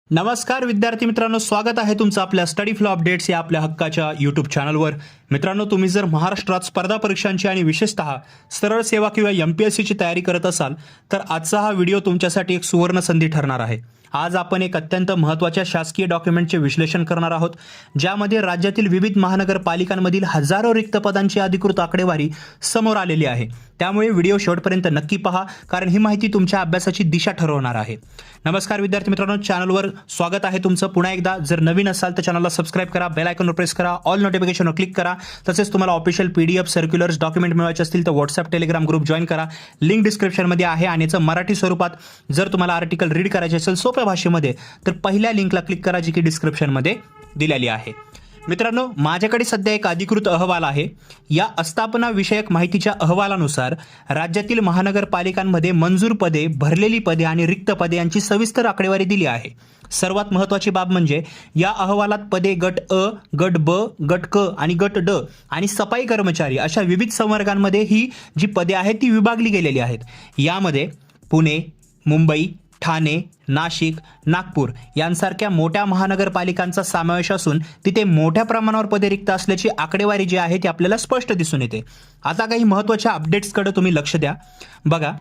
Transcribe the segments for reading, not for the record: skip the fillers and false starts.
नमस्कार विद्यार्थी मित्रांनो, स्वागत आहे तुमचं आपल्या स्टडी फ्लो अपडेट्स या आपल्या हक्काच्या यूट्यूब चॅनलवर। मित्रांनो, तुम्ही जर महाराष्ट्रात स्पर्धा परीक्षांची आणि विशेषतः सरळ सेवा किंवा MPSCची तयारी करत असाल तर आजचा हा व्हिडिओ तुमच्यासाठी एक सुवर्ण संधी ठरणार आहे। आज आपण एक अत्यंत महत्त्वाच्या शासकीय डॉक्युमेंटचे विश्लेषण करणार आहोत, ज्यामध्ये राज्यातील विविध महानगरपालिकांमधील हजारो रिक्त पदांची अधिकृत आकडेवारी समोर आलेली आहे। त्यामुळे व्हिडिओ शेवटपर्यंत नक्की पहा, कारण ही माहिती तुमच्या अभ्यासाची दिशा ठरवणार आहे। नमस्कार विद्यार्थी मित्रांनो, चॅनलवर स्वागत आहे तुमचं पुन्हा एकदा। जर नवीन असाल तर चॅनलला सबस्क्राइब करा, बेल आयकॉनवर प्रेस करा, ऑल नोटिफिकेशनवर क्लिक करा। तसेच तुम्हाला ऑफिशियल PDF सर्क्युलर्स डॉक्युमेंट मिळवायचे असतील तर WhatsApp टेलिग्राम ग्रुप जॉइन करा, लिंक डिस्क्रिप्शनमध्ये आहे। आणि याचं मराठी स्वरूपात जर तुम्हाला आर्टिकल रीड करायचे असेल सोप्या भाषेमध्ये तर पहिल्या लिंकला क्लिक करा, जी की डिस्क्रिप्शनमध्ये दिलेली आहे। मित्रांनो, माझ्याकडे सध्या एक अधिकृत अहवाल आहे। या आस्थापना विषयक माहितीच्या अहवालानुसार राज्यातील महानगरपालिकांमध्ये मंजूर पदे, भरलेली पदे आणि रिक्त पदे यांची सविस्तर आकडेवारी दिली आहे। सर्वात महत्त्वाची बाब म्हणजे या अहवालात पदे गट अ, गट ब, गट क आणि गट ड आणि सफाई कर्मचारी अशा विविध संवर्गांमध्ये ही जी पदे आहेत ती विभागली गेलेली आहेत। यामध्ये पुणे, मुंबई, ठाणे, नाशिक, नागपूर यांसारख्या मोठ्या महानगरपालिकांचा समावेश असून तिथे मोठ्या प्रमाणावर पदे रिक्त असल्याची आकडेवारी जी आहे ती आपल्याला स्पष्ट दिसून येते। आता काही महत्त्वाच्या अपडेट्सकडे तुम्ही लक्ष द्या। बघा,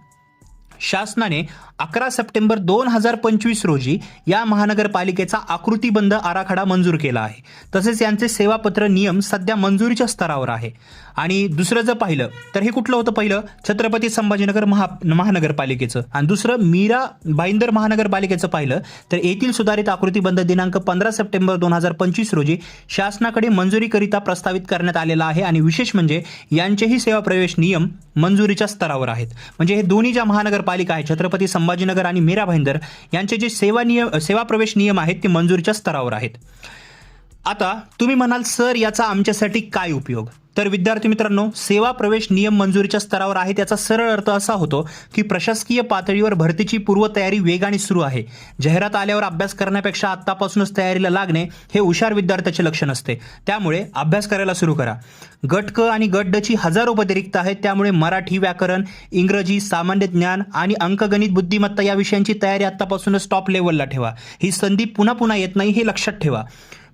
शासनाने 11 सप्टेंबर 2025 रोजी या महानगरपालिकेचा आकृतीबंध आराखडा मंजूर केला आहे। तसेच यांचे सेवापत्र नियम सध्या मंजुरीच्या स्तरावर आहे। आणि दुसरं जर पाहिलं तर हे कुठलं होतं, पहिलं छत्रपती संभाजीनगर महानगरपालिकेचं आणि दुसरं मीरा भाईंदर महानगरपालिकेचं पाहिलं तर येथील सुधारित आकृतीबंध दिनांक 15 सप्टेंबर 2025 रोजी शासनाकडे मंजुरीकरिता प्रस्तावित करण्यात आलेला आहे। आणि विशेष म्हणजे यांचेही सेवा प्रवेश नियम मंजुरीच्या स्तरावर आहेत। म्हणजे हे दोन्ही ज्या महानगरपालिका आहेत, छत्रपती संभाजीनगर आणि मीरा भाईंदर, यांचे जे सेवा प्रवेश नियम आहेत ते मंजुरीच्या स्तरावर आहेत। आता तुम्ही म्हणाल, सर याचा आमच्यासाठी काय उपयोग? तर विद्यार्थी मित्रांनो, सेवा प्रवेश नियम मंजुरीच्या स्तरावर आहे त्याचा सरळ अर्थ असा होतो की प्रशासकीय पातळीवर भरतीची पूर्वतयारी वेगाने सुरू आहे। जाहिरात आल्यावर अभ्यास करण्यापेक्षा आत्तापासूनच तयारीला लागणे हे हुशार विद्यार्थ्याचे लक्षण असते। त्यामुळे अभ्यास करायला सुरू करा। गट क आणि गट ड ची हजारो पदे रिक्त आहेत, त्यामुळे मराठी, व्याकरण, इंग्रजी, सामान्य ज्ञान आणि अंकगणित बुद्धिमत्ता या विषयांची तयारी आत्तापासूनच टॉप लेवलला ठेवा। ही संधी पुन्हा पुन्हा येत नाही हे लक्षात ठेवा।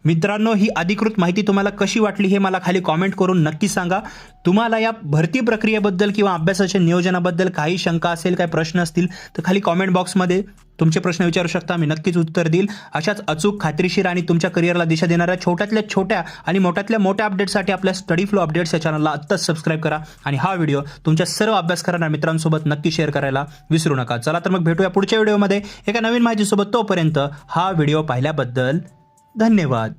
मित्रांनो, ही अधिकृत माहिती तुम्हाला कशी वाटली हे मला खाली कॉमेंट करून नक्की सांगा। तुम्हाला या भरती प्रक्रियेबद्दल किंवा अभ्यासाच्या नियोजनाबद्दल काही शंका असेल, काही प्रश्न असतील तर खाली कॉमेंट बॉक्समध्ये तुमचे प्रश्न विचारू शकता, मी नक्कीच उत्तर देईल। अशाच अचूक, खात्रीशीर आणि तुमच्या करिअरला दिशा देणाऱ्या छोट्यातल्या छोट्या आणि मोठ्यातल्या मोठ्या अपडेट्ससाठी आपल्या स्टडी फ्लो अपडेट्स या चॅनलला आत्ताच सबस्क्राईब करा आणि हा व्हिडिओ तुमच्या सर्व अभ्यास करणाऱ्या मित्रांसोबत नक्की शेअर करायला विसरू नका। चला तर मग भेटूया पुढच्या व्हिडिओमध्ये एका नवीन माहितीसोबत। तोपर्यंत हा व्हिडिओ पाहिल्याबद्दल धन्यवाद।